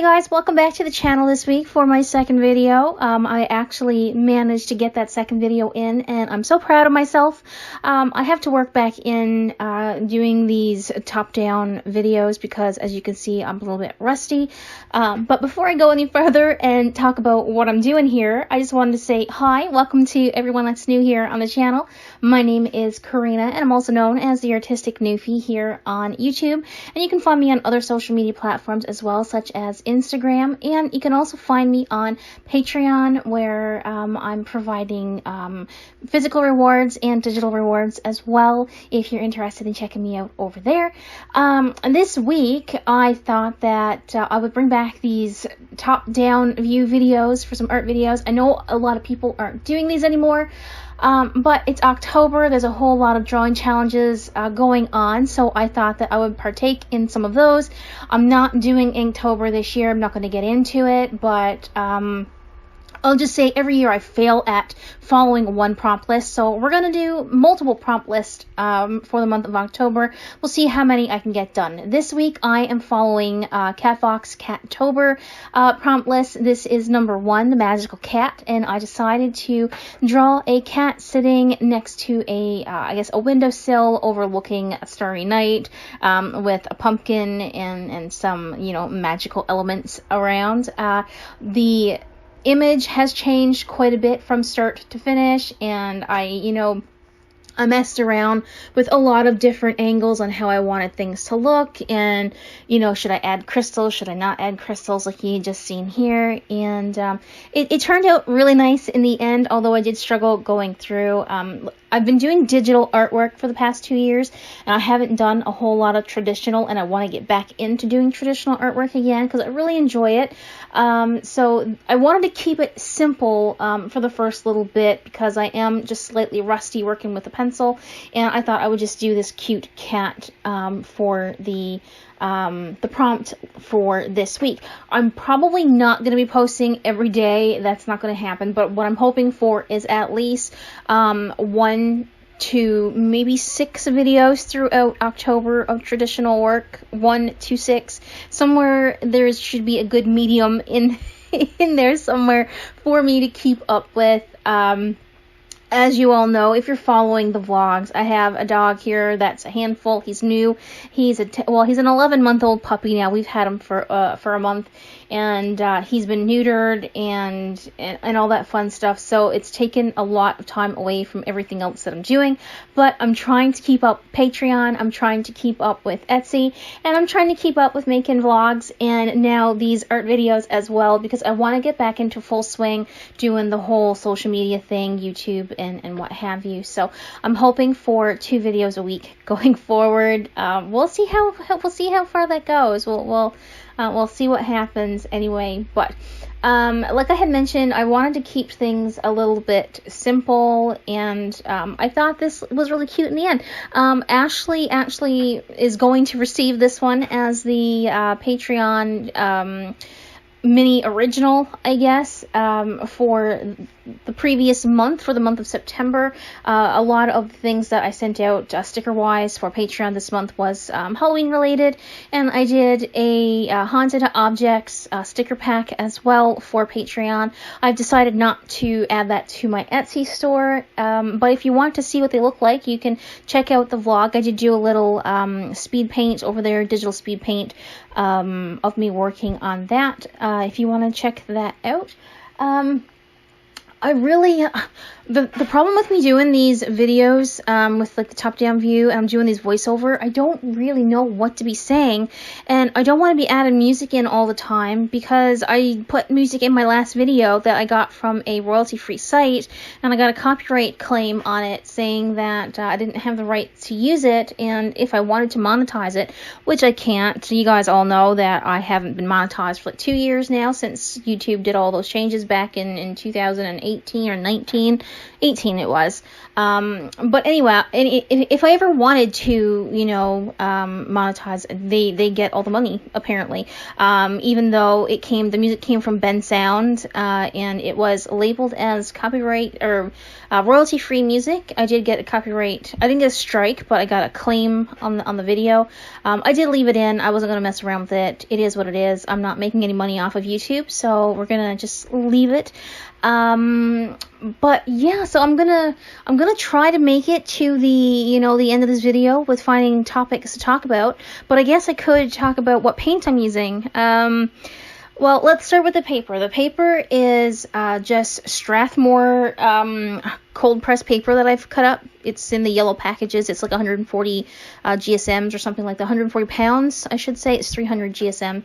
Hey guys, welcome back to the channel this week for my second video. I actually managed to get that second video in and I'm so proud of myself. I have to work back in doing these top-down videos because, as you can see, I'm a little bit rusty. But before I go any further and talk about what I'm doing here, I just wanted to say hi, welcome to everyone that's new here on the channel. My name is Karina and I'm also known as the Artistic Newfie here on YouTube. And you can find me on other social media platforms as well, such as Instagram, and you can also find me on Patreon, where I'm providing physical rewards and digital rewards as well, if you're interested in checking me out over there. And this week I thought that I would bring back these top-down view videos for some art videos. I know a lot of people aren't doing these anymore, but it's October, there's a whole lot of drawing challenges going on, so I thought that I would partake in some of those. I'm not doing Inktober this year, I'm not going to get into it, but I'll just say every year I fail at following one prompt list, so we're going to do multiple prompt lists for the month of October. We'll see how many I can get done. This week I am following Kattvalks Kattober prompt list. This is number 1, the magical cat, and I decided to draw a cat sitting next to I guess a windowsill overlooking a starry night with a pumpkin and some, you know, magical elements around. The image has changed quite a bit from start to finish, and I messed around with a lot of different angles on how I wanted things to look, and should I add crystals, should I not add crystals, like you just seen here, and it turned out really nice in the end, although I did struggle going through. I've been doing digital artwork for the past 2 years, and I haven't done a whole lot of traditional, and I want to get back into doing traditional artwork again because I really enjoy it. So I wanted to keep it simple for the first little bit because I am just slightly rusty working with a pencil, and I thought I would just do this cute cat for the prompt for this week. I'm probably not going to be posting every day. That's not going to happen. But what I'm hoping for is at least 1 to maybe 6 videos throughout October of traditional work. 1 to 6. Somewhere there should be a good medium in there somewhere for me to keep up with. As you all know, if you're following the vlogs, I have a dog here that's a handful. He's new. He's an 11-month-old puppy now. We've had him for a month, and he's been neutered and all that fun stuff. So it's taken a lot of time away from everything else that I'm doing. But I'm trying to keep up Patreon. I'm trying to keep up with Etsy, and I'm trying to keep up with making vlogs and now these art videos as well, because I want to get back into full swing doing the whole social media thing, YouTube and what have you. So I'm hoping for 2 videos a week going forward. We'll see how far that goes. We'll see what happens anyway. But like I had mentioned, I wanted to keep things a little bit simple, and I thought this was really cute in the end. Ashley actually is going to receive this one as the Patreon mini original, I guess, for the previous month, for the month of September. A lot of the things that I sent out sticker wise for Patreon this month was Halloween related, and I did a haunted objects sticker pack as well for Patreon. I've decided not to add that to my Etsy store, but if you want to see what they look like, you can check out the vlog. I did do a little speed paint over there, digital speed paint of me working on that. If you want to check that out. I really, the problem with me doing these videos with like the top-down view, and I'm doing these voiceover, I don't really know what to be saying, and I don't want to be adding music in all the time because I put music in my last video that I got from a royalty-free site, and I got a copyright claim on it saying that I didn't have the right to use it, and if I wanted to monetize it, which I can't. You guys all know that I haven't been monetized for like 2 years now since YouTube did all those changes back in 2018 or 19. 18 it was. But anyway, if I ever wanted to, you know, monetize, they get all the money, apparently. Even though the music came from Ben Sound, and it was labeled as copyright or royalty-free music. I did get a copyright. I didn't get a strike, but I got a claim on the video. I did leave it in. I wasn't gonna mess around with it. It is what it is. I'm not making any money off of YouTube, so we're gonna just leave it. But yeah, so I'm gonna try to make it to the end of this video with finding topics to talk about. But I guess I could talk about what paint I'm using. Well, let's start with the paper. The paper is just Strathmore cold press paper that I've cut up. It's in the yellow packages. It's like 140 GSMs or something like that. 140 pounds, I should say. It's 300 GSM.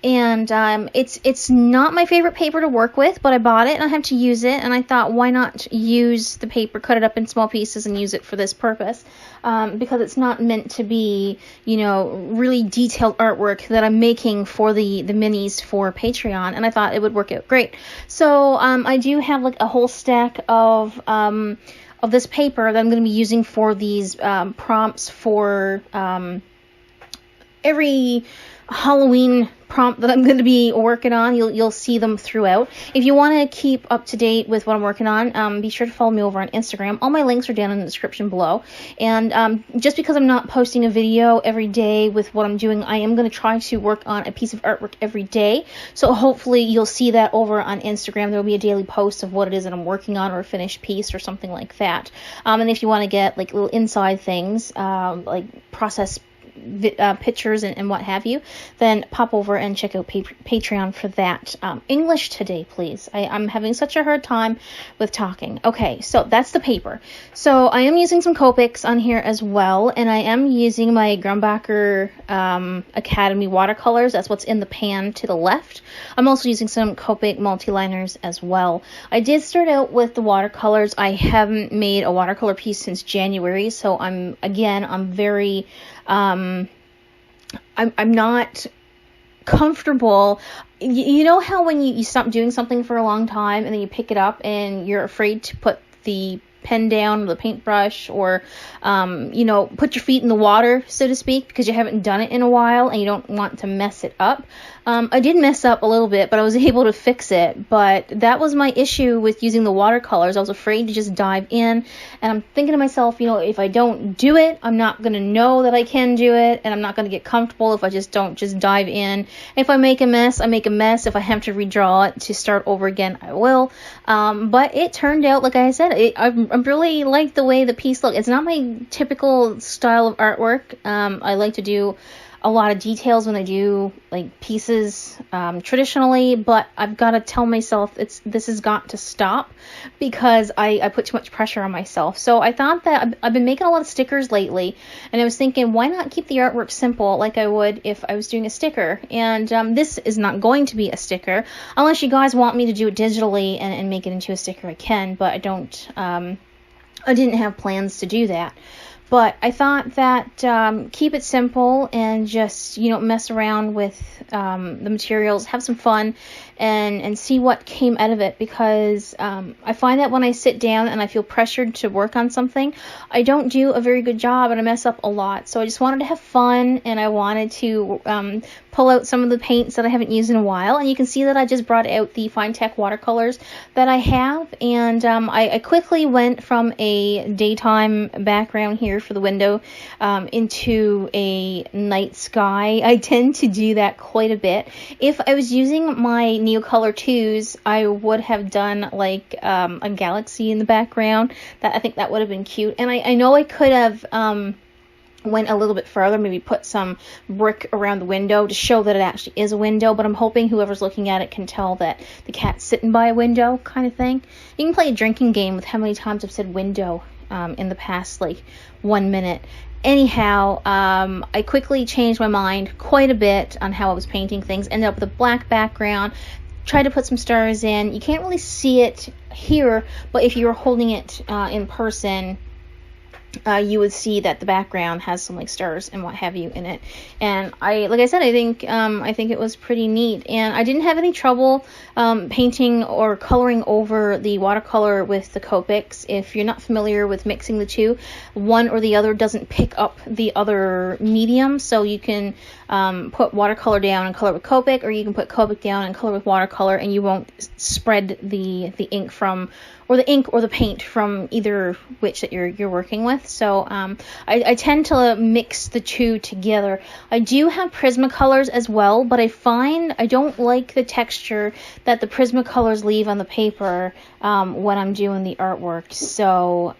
And it's not my favorite paper to work with, but I bought it and I have to use it, and I thought, why not use the paper, cut it up in small pieces and use it for this purpose, because it's not meant to be, you know, really detailed artwork that I'm making for the minis for Patreon, and I thought it would work out great. So I do have like a whole stack of this paper that I'm going to be using for these prompts for every Halloween prompt that I'm going to be working on. You'll see them throughout. If you want to keep up to date with what I'm working on, be sure to follow me over on Instagram. All my links are down in the description below. And just because I'm not posting a video every day with what I'm doing, I am going to try to work on a piece of artwork every day. So hopefully you'll see that over on Instagram. There will be a daily post of what it is that I'm working on, or a finished piece or something like that. And if you want to get like little inside things, like process pictures and what have you, then pop over and check out Patreon for that. English today, please. I'm having such a hard time with talking. Okay, so that's the paper. So I am using some Copics on here as well, and I am using my Grumbacher Academy watercolors. That's what's in the pan to the left. I'm also using some Copic multi-liners as well. I did start out with the watercolors. I haven't made a watercolor piece since January, so I'm very I'm not comfortable. You know how when you stop doing something for a long time and then you pick it up and you're afraid to put the pen down, or the paintbrush, or put your feet in the water, so to speak, because you haven't done it in a while and you don't want to mess it up. I did mess up a little bit, but I was able to fix it. But that was my issue with using the watercolors. I was afraid to just dive in, and I'm thinking to myself, if I don't do it, I'm not going to know that I can do it, and I'm not going to get comfortable if I just don't dive in. If I make a mess, I make a mess. If I have to redraw it to start over again, I will. But it turned out, like I said, I really like the way the piece looked. It's not my typical style of artwork. I like to do a lot of details when I do like pieces traditionally, but I've got to tell myself this has got to stop, because I put too much pressure on myself. So I thought that I've been making a lot of stickers lately, and I was thinking, why not keep the artwork simple like I would if I was doing a sticker? And this is not going to be a sticker. Unless you guys want me to do it digitally and make it into a sticker, I can, but I don't. I didn't have plans to do that. But I thought that keep it simple and just, mess around with the materials, have some fun, and see what came out of it, because I find that when I sit down and I feel pressured to work on something, I don't do a very good job and I mess up a lot. So I just wanted to have fun, and I wanted to pull out some of the paints that I haven't used in a while. And you can see that I just brought out the Fine Tech watercolors that I have, and I quickly went from a daytime background here for the window into a night sky. I tend to do that quite a bit. If I was using my Neocolor 2s, I would have done like a galaxy in the background. I think that would have been cute. And I know I could have went a little bit further, maybe put some brick around the window to show that it actually is a window, but I'm hoping whoever's looking at it can tell that the cat's sitting by a window, kind of thing. You can play a drinking game with how many times I've said window in the past, like 1 minute. Anyhow, I quickly changed my mind quite a bit on how I was painting things. Ended up with a black background, tried to put some stars in. You can't really see it here, but if you were holding it in person, you would see that the background has some like stars and what have you in it. And like I said, I think it was pretty neat, and I didn't have any trouble painting or coloring over the watercolor with the Copics. If you're not familiar with mixing the two, one or the other doesn't pick up the other medium, so you can put watercolor down and color with Copic, or you can put Copic down and color with watercolor, and you won't spread the ink from, or the ink or the paint from either which that you're working with. So I tend to mix the two together. I do have Prismacolors as well, but I find I don't like the texture that the Prismacolors leave on the paper when I'm doing the artwork. So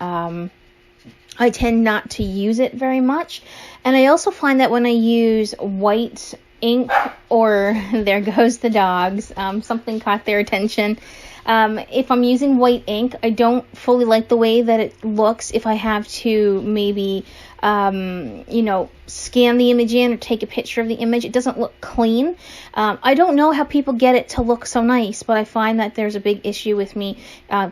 I tend not to use it very much. And I also find that when I use white ink, or there goes the dogs, something caught their attention. If I'm using white ink, I don't fully like the way that it looks if I have to maybe, you know, scan the image in or take a picture of the image. It doesn't look clean. I don't know how people get it to look so nice, but I find that there's a big issue with me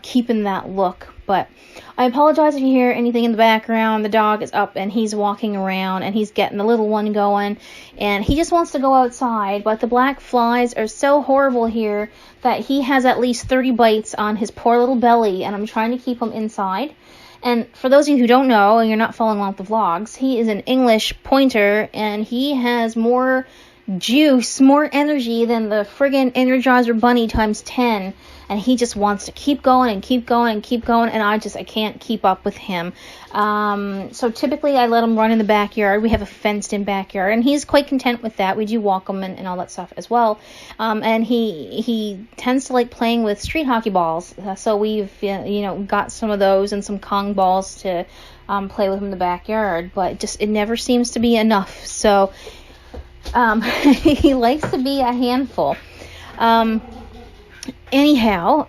keeping that look. But I apologize if you hear anything in the background. The dog is up and he's walking around and he's getting the little one going, and he just wants to go outside. But the black flies are so horrible here that he has at least 30 bites on his poor little belly, and I'm trying to keep him inside. And for those of you who don't know and you're not following along with the vlogs, he is an English pointer, and he has more juice, more energy than the friggin' Energizer Bunny times 10. And he just wants to keep going and keep going and keep going, and I can't keep up with him. So typically I let him run in the backyard. We have a fenced-in backyard, and he's quite content with that. We do walk him and all that stuff as well. And he tends to like playing with street hockey balls. So we've you know, got some of those and some Kong balls to play with him in the backyard. But it never seems to be enough. So he likes to be a handful. Anyhow,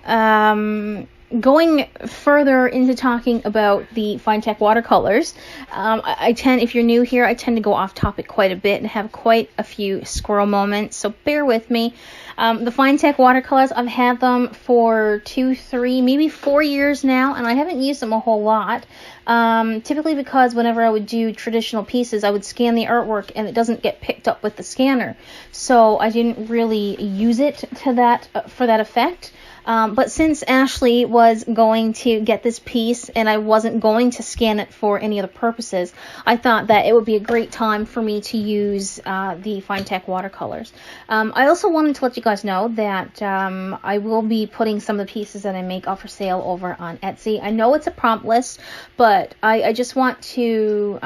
going further into talking about the Finetec watercolors, I tend, if you're new here, I tend to go off topic quite a bit and have quite a few squirrel moments, so bear with me. The Finetec watercolors, I've had them for 2, 3, maybe 4 years now, and I haven't used them a whole lot. Typically because whenever I would do traditional pieces, I would scan the artwork and it doesn't get picked up with the scanner. So I didn't really use it to that for that effect. But since Ashley was going to get this piece and I wasn't going to scan it for any other purposes, I thought that it would be a great time for me to use the Finetec watercolors. I also wanted to let you guys know that I will be putting some of the pieces that I make up for sale over on Etsy. I know it's a prompt list, but I just want to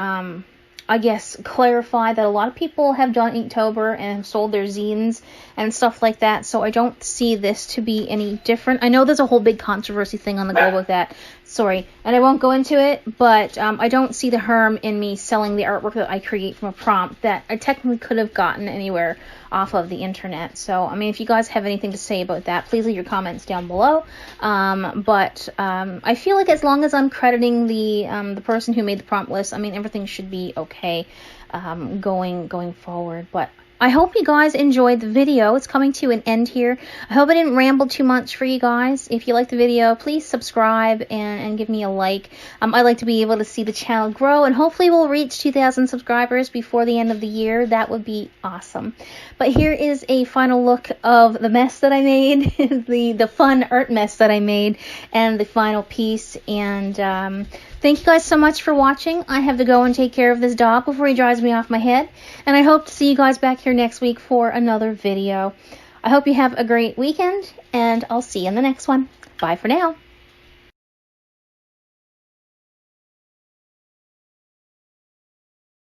I guess clarify that a lot of people have done Inktober and have sold their zines and stuff like that, so I don't see this to be any different. I know there's a whole big controversy thing on the go with that, sorry, and I won't go into it, but I don't see the harm in me selling the artwork that I create from a prompt that I technically could have gotten anywhere off of the internet. So, I mean, if you guys have anything to say about that, please leave your comments down below. But I feel like as long as I'm crediting the person who made the prompt list, I mean, everything should be okay going forward. But I hope you guys enjoyed the video. It's coming to an end here. I hope I didn't ramble too much for you guys. If you like the video, please subscribe and give me a like. I like to be able to see the channel grow, and hopefully we'll reach 2,000 subscribers before the end of the year. That would be awesome. But here is a final look of the mess that I made, the fun art mess that I made, and the final piece. And thank you guys so much for watching. I have to go and take care of this dog before he drives me off my head. And I hope to see you guys back here next week for another video. I hope you have a great weekend, and I'll see you in the next one. Bye for now.